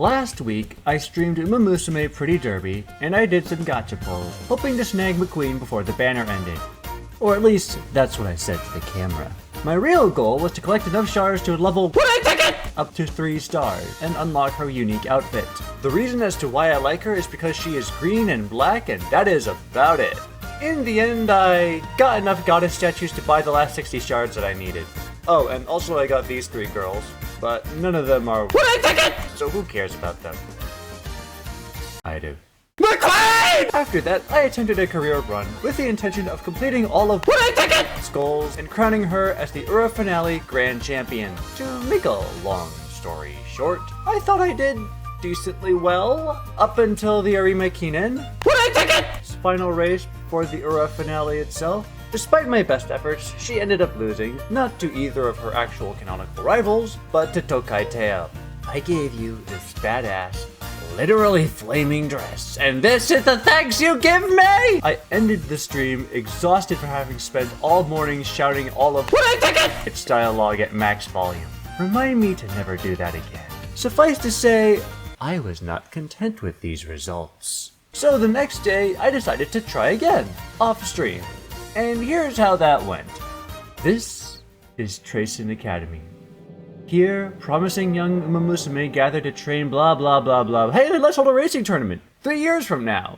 Last week, I streamed Uma Musume Pretty Derby, and I did some gacha pulls, hoping to snag McQueen before the banner ended. Or at least, that's what I said to the camera. My real goal was to collect enough shards to level up to 3 stars, and unlock her unique outfit. The reason as to why I like her is because she is green and black, and that is about it. In the end, I got enough goddess statues to buy the last 60 shards that I needed. Oh, and also I got these 3 girls, but none of them are so who cares about them? I do. McQueen! After that, I attempted a career run with the intention of completing all of Skulls and crowning her as the Ura Finale Grand Champion. To make a long story short, I thought I did decently well up until the Arima Kinen final race for the Ura Finale itself. Despite my best efforts, she ended up losing, not to either of her actual canonical rivals, but to Tokai Teo. I gave you this badass, literally flaming dress, and this is the thanks you give me! I ended the stream exhausted for having spent all morning shouting all of its dialogue at max volume. Remind me to never do that again. Suffice to say, I was not content with these results. So the next day, I decided to try again, off stream. And here's how that went. This is Tracin Academy. Here, promising young Uma Musume gathered to train blah blah blah blah. Hey, let's hold a racing tournament 3 years from now.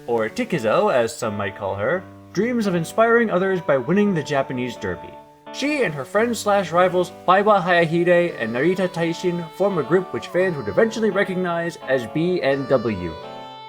Or Tikizo, as some might call her, dreams of inspiring others by winning the Japanese Derby. She and her friends/rivals Baiwa Hayahide and Narita Taishin form a group which fans would eventually recognize as BNW.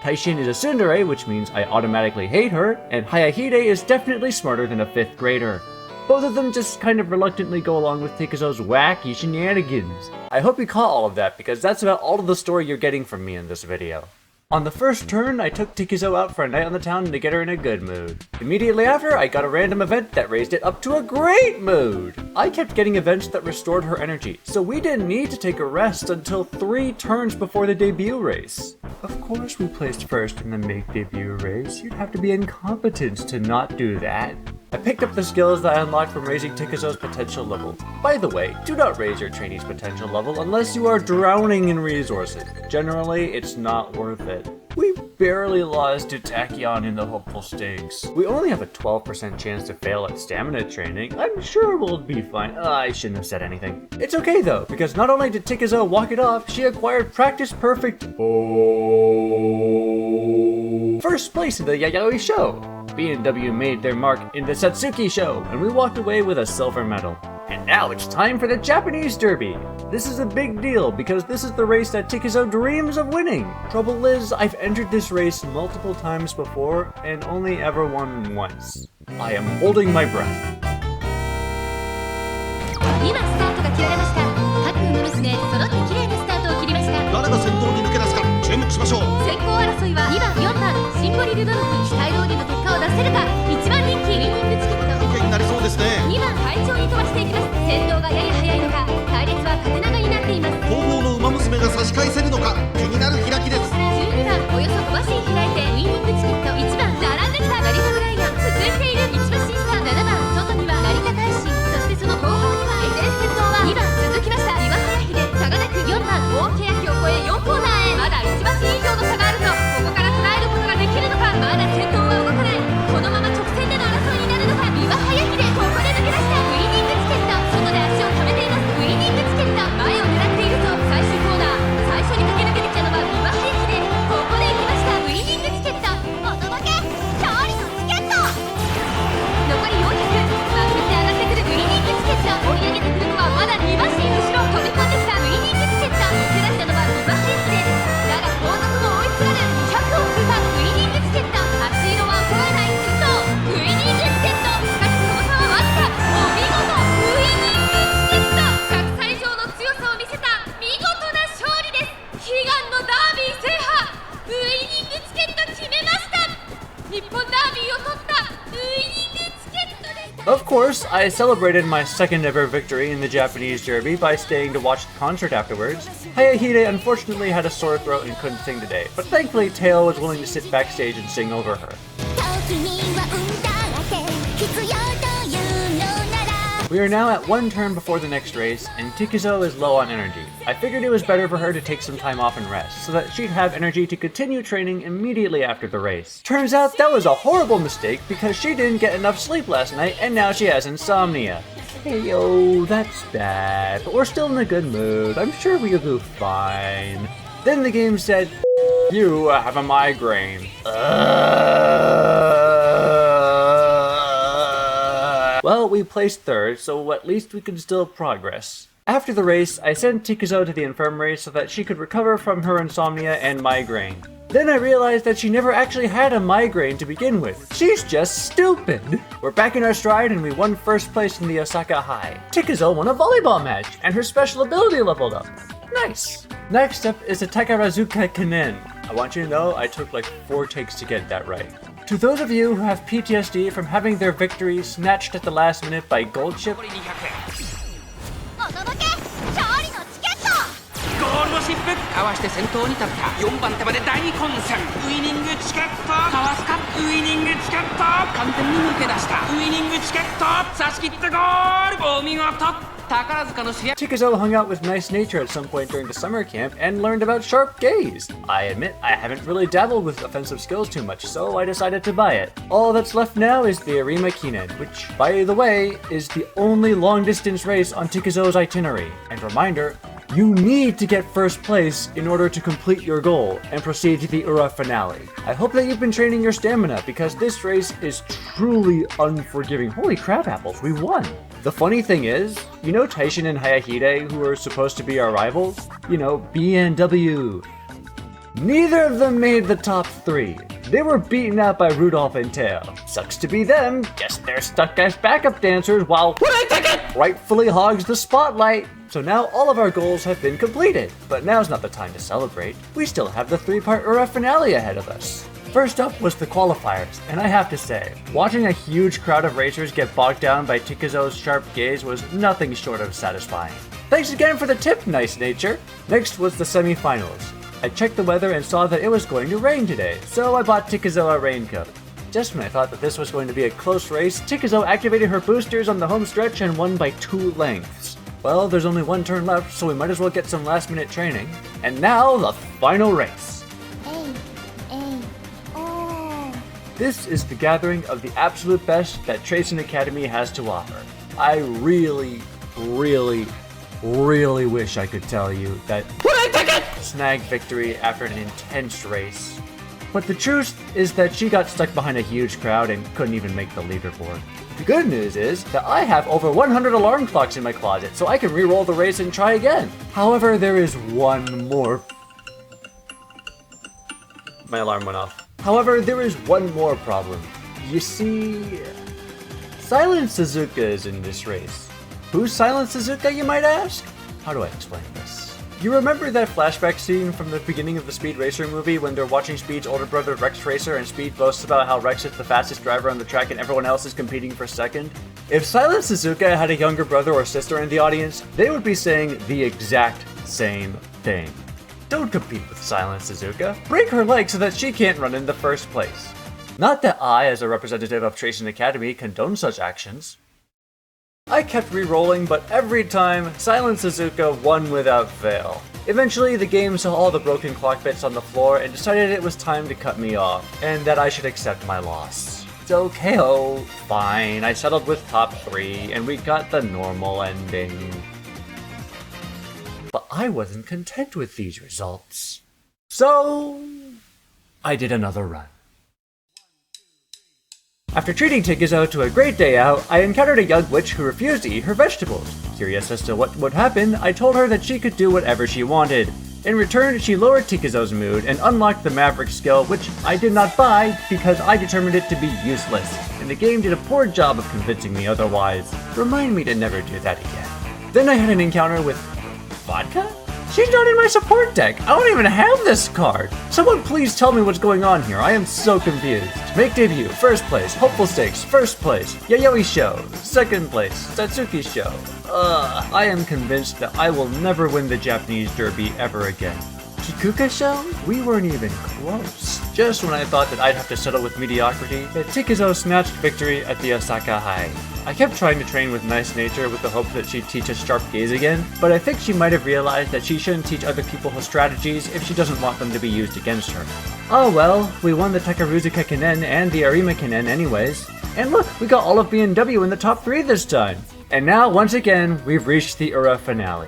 Taishin is a tsundere, which means I automatically hate her, and Hayahide is definitely smarter than a 5th grader. Both of them just kind of reluctantly go along with Tikizo's wacky shenanigans. I hope you caught all of that, because that's about all of the story you're getting from me in this video. On the first turn, I took Tikizo out for a night on the town to get her in a good mood. Immediately after, I got a random event that raised it up to a great mood! I kept getting events that restored her energy, so we didn't need to take a rest until 3 turns before the debut race. Of course we placed first in the make debut race. You'd have to be incompetent to not do that. I picked up the skills that I unlocked from raising Tikizo's potential level. By the way, do not raise your trainee's potential level unless you are drowning in resources. Generally, it's not worth it. We barely lost to Tachyon in the hopeful stakes. We only have a 12% chance to fail at stamina training. I'm sure we'll be fine. I shouldn't have said anything. It's okay though, because not only did Tikizo walk it off, she acquired practice perfect first place in the Yayoi show. B&W made their mark in the Satsuki show, and we walked away with a silver medal. And now it's time for the Japanese Derby. This is a big deal because this is the race that Tikizo dreams of winning. Trouble is, I've entered this race multiple times before and only ever won once. I am holding my breath. 今スタートが切られました。各馬娘揃って綺麗なスタートを切りました。誰が先頭に抜け出すか注目しましょう。先行争いは2番4番シンボリルドルフ期待通りの結果を出せるか。1番人気ウィニングチケット受けになりそうですね。2番快調に飛ばしていきます。先頭がやや速いのか隊列は縦長になっています。後方の馬娘が差し返せるのか気になる開きです。12番およそ小橋に開いてウィニングチケット1番並んできた成田ブライアン続いている1馬審査7番外には成田大臣そしてその後方にはエテン先頭は2番続きました岩早秀差がなく4番大欅を超え4コーナーへまだ1馬身以上の差があるぞここから捉えることができるのかまだ先頭は動かないこのまま直線での争いになるのか岩早秀ここで抜け出したウィニングチケット外で足を溜めていますウィニングチケット前を狙っているぞ最終コーナー最初に駆け抜けてきたのは岩早秀ここで行きましたウィニングチケットお届け勝利のチケット残り400まくって上がってくるウィニングチケット追い上げてくるのはまだ2馬身後ろ飛び込んできたウィニングチケット抜け出したのは岩早秀だが後続も追いすがる100を通過ウィニングチケット足色は衰えないそうウィニングチケットしかしその差はわずかお見事ウィニングチケット100歳以上の強さを見せた見事な勝利です悲願のダービー制覇ウィニングチケット決めました日本ダービーを取ったウィニングチケットでした Of course, I celebrated my second ever victory in the Japanese Derby by staying to watch the concert afterwards. Hayahide unfortunately had a sore throat and couldn't sing today, but thankfully Teo was willing to sit backstage and sing over her. 時には運だらけ必要というのなら We are now at one turn before the next race, and Tikizo is low on energy. I figured it was better for her to take some time off and rest, so that she'd have energy to continue training immediately after the race. Turns out that was a horrible mistake because she didn't get enough sleep last night, and now she has insomnia. Hey yo, that's bad, but we're still in a good mood. I'm sure we'll do fine. Then the game said, you have a migraine. Well, we placed third, so at least we can still progress. After the race, I sent Tikizo to the infirmary so that she could recover from her insomnia and migraine. Then I realized that she never actually had a migraine to begin with. She's just stupid. We're back in our stride and we won first place in the Osaka High. Tikizo won a volleyball match and her special ability leveled up. Nice. Next up is the Takarazuka Kinen. I want you to know I took like 4 takes to get that right. To those of you who have PTSD from having their victory snatched at the last minute by gold chip, お届け勝利のチケット。ゴールドシップかわして先頭に立った4番手まで大混戦ウイニングチケットかわすかウイニングチケット完全に抜け出したウイニングチケット差し切ってゴールお見事宝塚の主役 Tikizo hung out with Nice Nature at some point during the summer camp and learned about sharp gaze. I admit I haven't really dabbled with offensive skills too much, so I decided to buy it. All that's left now is the Arima Kinen, which, by the way, is the only long-distance race on Tikizo's itinerary. And reminder, you need to get first place in order to complete your goal and proceed to the Ura finale. I hope that you've been training your stamina because this race is truly unforgiving. Holy crab apples, we won! The funny thing is, you know Taishin and Hayahide, who are supposed to be our rivals? You know, BNW. Neither of them made the top 3. They were beaten out by Rudolph and Teo. Sucks to be them. Guess they're stuck as backup dancers while rightfully hogs the spotlight. So now all of our goals have been completed. But now's not the time to celebrate. We still have the 3-part Ura finale ahead of us. First up was the qualifiers, and I have to say, watching a huge crowd of racers get bogged down by Tikizo's sharp gaze was nothing short of satisfying. Thanks again for the tip, Nice Nature! Next was the semi-finals. I checked the weather and saw that it was going to rain today, so I bought Tikizo a raincoat. Just when I thought that this was going to be a close race, Tikizo activated her boosters on the home stretch and won by 2 lengths. Well, there's only 1 turn left, so we might as well get some last-minute training. And now, the final race. This is the gathering of the absolute best that Tracing Academy has to offer. I really wish I could tell you that snagged victory after an intense race. But the truth is that she got stuck behind a huge crowd and couldn't even make the leaderboard. The good news is that I have over 100 alarm clocks in my closet, so I can re-roll the race and try again. However, there is one more... My alarm went off. However, there is one more problem. You see, Silent Suzuka is in this race. Who's Silent Suzuka, you might ask? How do I explain this? You remember that flashback scene from the beginning of the Speed Racer movie when they're watching Speed's older brother Rex Racer and Speed boasts about how Rex is the fastest driver on the track and everyone else is competing for second? If Silent Suzuka had a younger brother or sister in the audience, they would be saying the exact same thing. Don't compete with Silent Suzuka. Break her leg so that she can't run in the first place. Not that I, as a representative of Tracing Academy, condone such actions. I kept re-rolling, but every time, Silent Suzuka won without fail. Eventually, the game saw all the broken clock bits on the floor and decided it was time to cut me off, and that I should accept my loss. So KO, fine, I settled with top 3, and we got the normal ending. But I wasn't content with these results. So, I did another run. After treating Tikizo to a great day out, I encountered a young witch who refused to eat her vegetables. Curious as to what would happen, I told her that she could do whatever she wanted. In return, she lowered Tikizo's mood and unlocked the Maverick skill, which I did not buy because I determined it to be useless, and the game did a poor job of convincing me otherwise. Remind me to never do that again. Then I had an encounter with vodka? She's not in my support deck. I don't even have this card. Someone please tell me what's going on here. I am so confused. Make debut, first place. Hopeful Stakes, first place. Yayoi Show, second place. Satsuki Show. I am convinced that I will never win the Japanese Derby ever again. Kikuka Show? We weren't even close. Just when I thought that I'd have to settle with mediocrity, Tikuzo snatched victory at the Osaka High. I kept trying to train with nice nature with the hope that she'd teach us sharp gaze again, but I think she might have realized that she shouldn't teach other people her strategies if she doesn't want them to be used against her. Oh well, we won the Takaruzuka Kinen and the Arima Kinen anyways. And look, we got all of B&W in the top 3 this time! And now, once again, we've reached the Ura finale.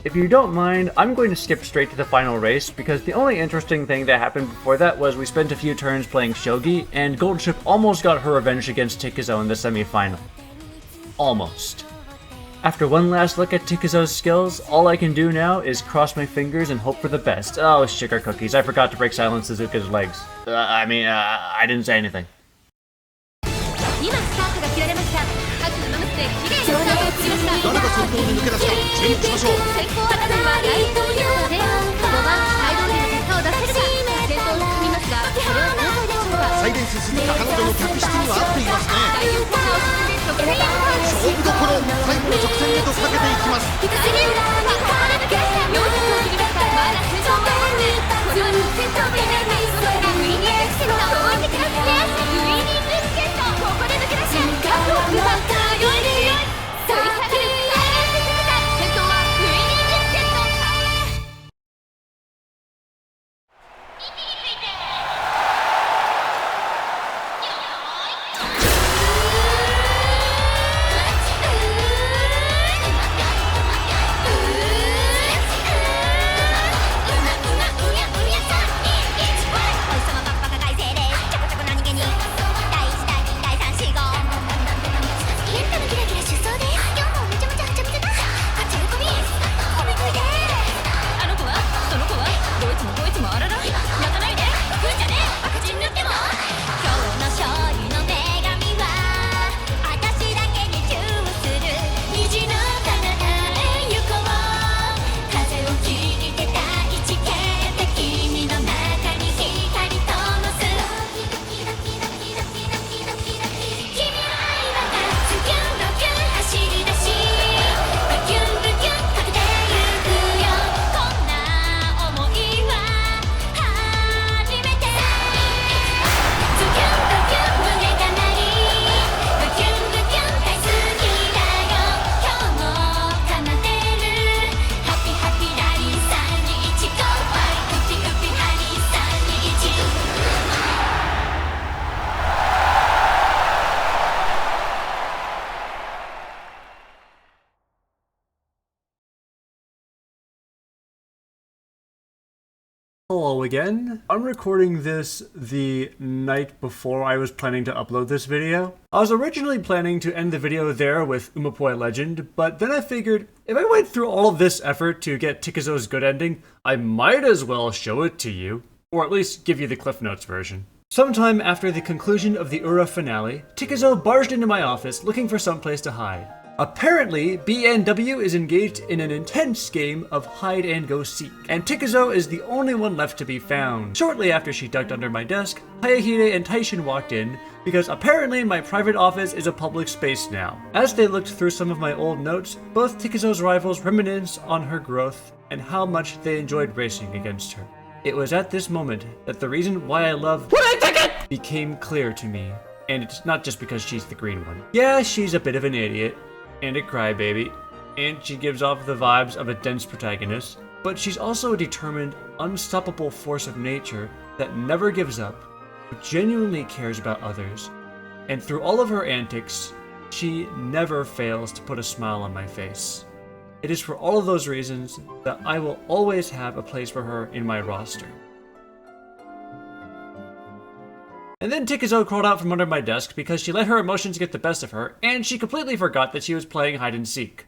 If you don't mind, I'm going to skip straight to the final race because the only interesting thing that happened before that was we spent a few turns playing shogi and Gold Ship almost got her revenge against Tikuzo in the semi-final. Almost. After one last look at Tikuzo's skills, all I can do now is cross my fingers and hope for the best. Oh, sugar cookies, I forgot to break Silent Suzuka's legs. I didn't say anything. 今スタートが切られました。各馬娘綺麗にスタートを切りました。誰が先頭に抜け出すか注目しましょう。先行争いは大統領で5番サイドに結果を出せるか。先頭を進みますが、これは交代でしょうか。サイレンス鈴木彼女の客室には合っていますね。第4コーナーを進んで直線勝負どころ、最後の直線へとかけていきます。第4コーナー抜け出した400を切りました。まだ先頭がある。これは先頭がいない。それがウィニングチケットを置いてきますね。ウィニングチケットここで抜け出した。100を奪った強い。追いかける先頭はウィニングチケット。Hello again. I'm recording this the night before I was planning to upload this video. I was originally planning to end the video there with Umapoi Legend, but then I figured if I went through all of this effort to get Tikuzo's good ending, I might as well show it to you, or at least give you the Cliff Notes version. Sometime after the conclusion of the Ura finale, Tikuzo barged into my office looking for someplace to hide. Apparently, B&W is engaged in an intense game of hide and go seek, and Tikuzo is the only one left to be found. Shortly after she ducked under my desk, Hayahide and Taishin walked in, because apparently my private office is a public space now. As they looked through some of my old notes, both Tikuzo's rivals reminisced on her growth and how much they enjoyed racing against her. It was at this moment that the reason why I love became clear to me, and it's not just because she's the green one. Yeah, she's a bit of an idiot, and a crybaby, and she gives off the vibes of a dense protagonist, but she's also a determined, unstoppable force of nature that never gives up, who genuinely cares about others, and through all of her antics, she never fails to put a smile on my face. It is for all of those reasons that I will always have a place for her in my roster. And then Tikuzo crawled out from under my desk because she let her emotions get the best of her, and she completely forgot that she was playing hide and seek.